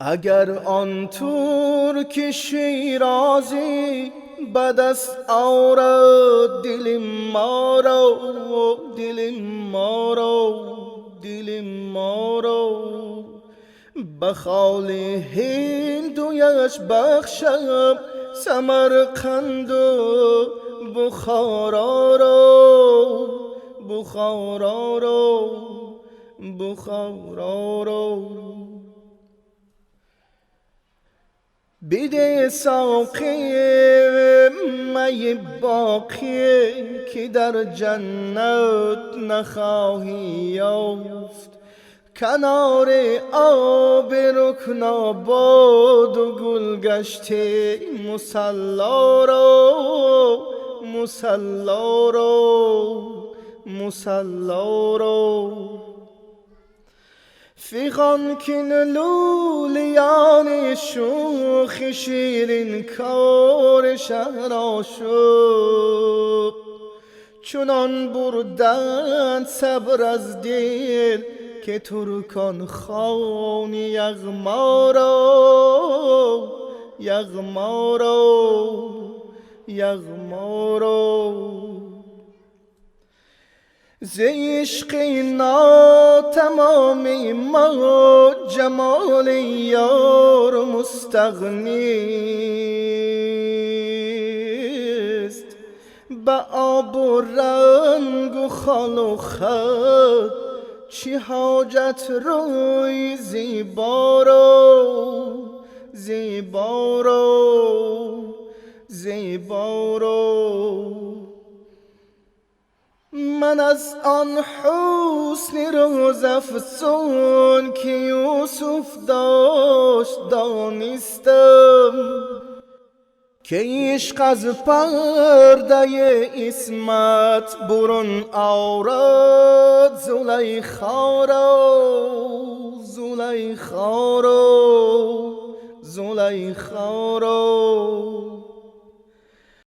اگر آن ترک شیرازی به دست آرد دل ما را، دل ما را، دل ما را، به خال هندویش بخشم سمرقند و بخارا را، بخارا را، بخارا را. بده ساقی می باقی که در جنت نخواهی یافت، کنار آب رکن آباد و گلگشته مصلا را، مصلا را، مصلا را. فیغان کن لولیان شوخ شیرین کار شهر شد، چنان بردند صبر از دل که ترکان خوان یغمارا، یغمارا، یغمارا. ز عشق ناتمام ما جمال یار مستغنیست، به آب و رنگ و خال و خط چه حاجت روی زیبا را، زیبا را، زیبا را. من از آن حسن روزافزون که یوسف داشت دانستم، که عشق از پرده عصمت برون آرد زلیخا را، زلیخا را، زلیخا را.